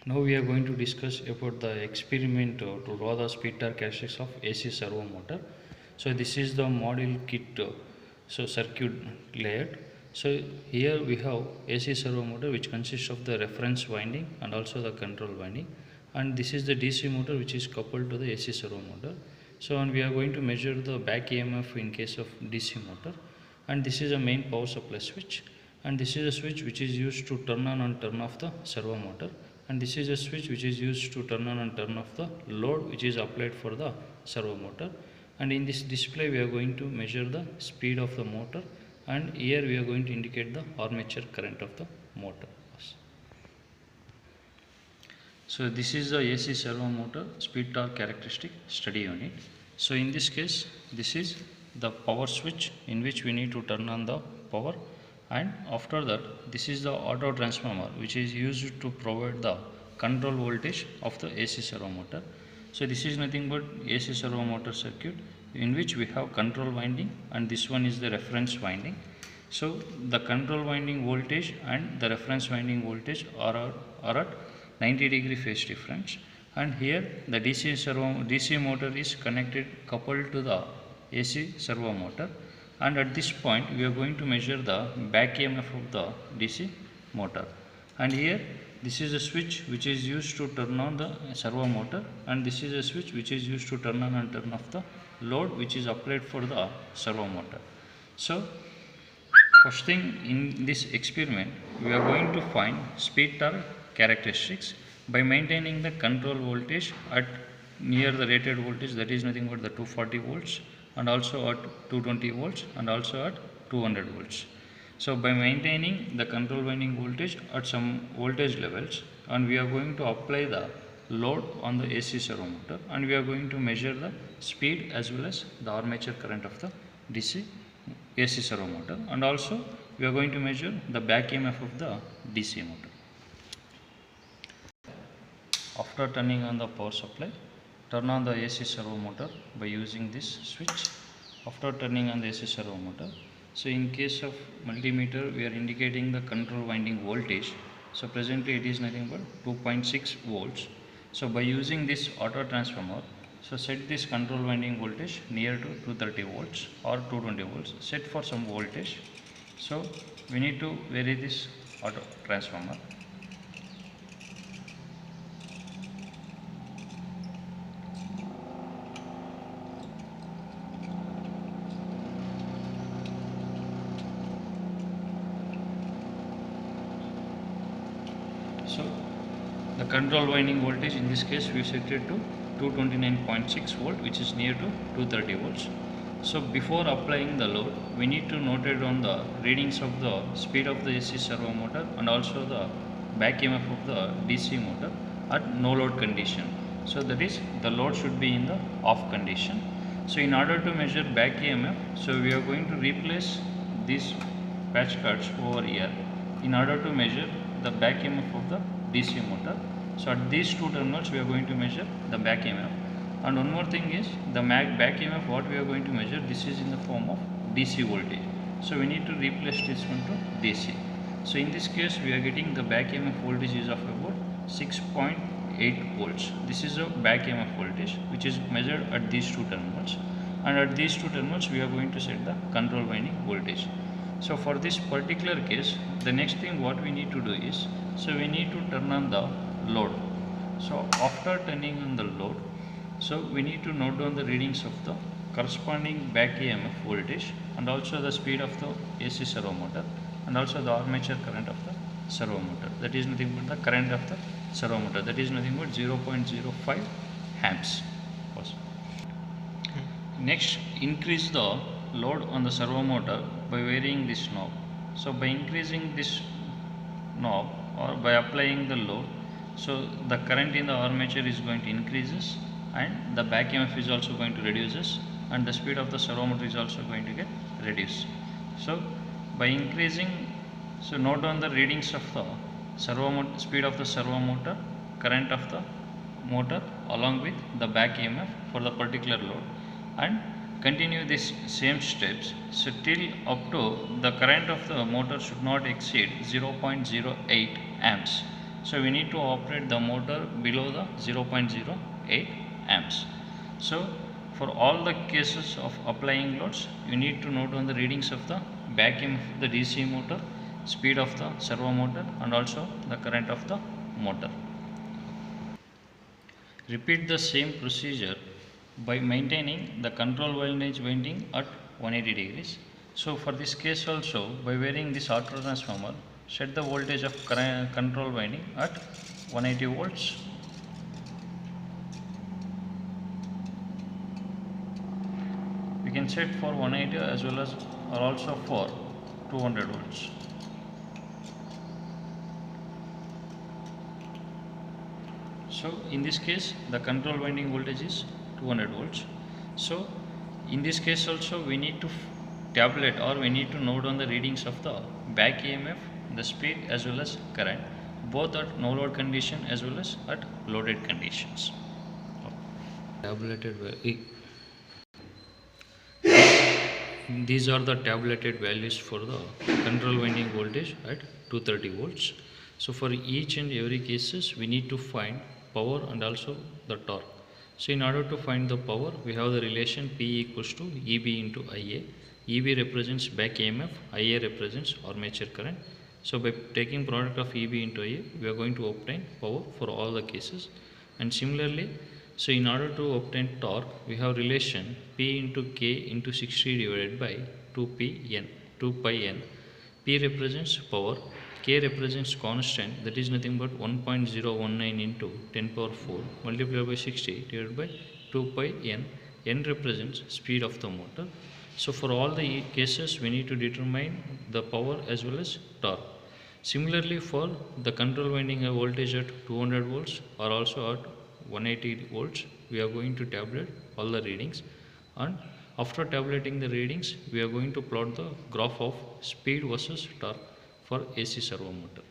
Now we are going to discuss about the experiment to draw the speed torque characteristics of AC servo motor. So this is the model kit, circuit layout. So here we have AC servo motor which consists of the reference winding and also the control winding, and this is the DC motor which is coupled to the AC servo motor. So and we are going to measure the back EMF in case of DC motor, and this is a main power supply switch, and this is a switch which is used to turn on and turn off the servo motor, and this is a switch which is used to turn on and turn off the load which is applied for the servo motor. And in this display we are going to measure the speed of the motor, and here we are going to indicate the armature current of the motor. So this is the AC servo motor speed torque characteristic study unit. So in this case, this is the power switch in which we need to turn on the power, and after that this is the auto transformer which is used to provide the control voltage of the AC servo motor. So this is nothing but AC servo motor circuit in which we have control winding, and this one is the reference winding. So the control winding voltage and the reference winding voltage are at 90-degree phase difference, and here the DC motor is coupled to the AC servo motor, and at this point we are going to measure the back EMF of the DC motor. And here this is a switch which is used to turn on the servo motor, and this is a switch which is used to turn on and turn off the load which is applied for the servo motor. So first thing in this experiment, we are going to find speed torque characteristics by maintaining the control voltage at near the rated voltage, that is nothing but the 240 volts, and also at 220 volts, and also at 200 volts. So by maintaining the control winding voltage at some voltage levels, and we are going to apply the load on the AC servo motor, and we are going to measure the speed as well as the armature current of the AC servo motor, and also we are going to measure the back EMF of the DC motor. After turning on the power supply, turn on the AC servo motor by using this switch. After turning on the AC servo motor, so in case of multimeter we are indicating the control winding voltage. So presently it is nothing but 2.6 volts. So by using this auto transformer, so set this control winding voltage near to 230 volts or 220 volts, set for some voltage. So we need to vary this auto transformer. So the control winding voltage in this case we set it to 229.6 volt, which is near to 230 volts. So before applying the load, we need to note it on the readings of the speed of the AC servo motor and also the back EMF of the DC motor at no load condition. So that is, the load should be in the off condition. So in order to measure back EMF, so we are going to replace these patch cards over here in order to measure the back EMF of the DC motor. So at these two terminals we are going to measure the back EMF. And one more thing is the back EMF what we are going to measure, this is in the form of DC voltage. So we need to replace this one to DC. So in this case we are getting the back EMF voltage is of about 6.8 volts. This is a back EMF voltage which is measured at these two terminals, and at these two terminals we are going to set the control winding voltage. So for this particular case, the next thing what we need to do is, so we need to turn on the load. So after turning on the load, so we need to note down the readings of the corresponding back EMF voltage and also the speed of the AC servo motor and also the armature current of the servo motor. That is nothing but the current of the servo motor. That is nothing but 0.05 amps. Next, increase the load on the servo motor by varying this knob. So by increasing this knob or by applying the load, so the current in the armature is going to increases and the back EMF is also going to reduces, and the speed of the servo motor is also going to get reduced. So by increasing, so note down the readings of the servo motor, speed of the servo motor, current of the motor along with the back EMF for the particular load, and continue these same steps. So till up to the current of the motor should not exceed 0.08 amps, So we need to operate the motor below the 0.08 amps. So for all the cases of applying loads, you need to note on the readings of the back EMF of the DC motor, speed of the servo motor, and also the current of the motor. Repeat the same procedure by maintaining the control voltage winding at 180 degrees. So for this case also, by wearing this auto transformer, set the voltage of control winding at 180 volts. We can set for 180 as well as or also for 200 volts. So in this case the control winding voltage is 200 volts. So in this case also we need to tabulate or we need to note on the readings of the back EMF, the speed as well as current, both at no load condition as well as at loaded conditions. These are the tabulated values for the control winding voltage at 230 volts. So for each and every cases we need to find power and also the torque. So in order to find the power, we have the relation P equals to EB into IA. EB represents back EMF, IA represents armature current. So by taking product of EB into IA, we are going to obtain power for all the cases. And similarly, so in order to obtain torque, we have relation P into K into 60 divided by 2 pi n. P represents power, K represents constant, that is nothing but 1.019 into 10 power 4 multiplied by 60 divided by 2 pi n. N represents speed of the motor. So for all the cases we need to determine the power as well as torque. Similarly for the control winding voltage at 200 volts or also at 180 volts, we are going to tabulate all the readings, and after tabulating the readings we are going to plot the graph of speed versus torque for AC servo motor.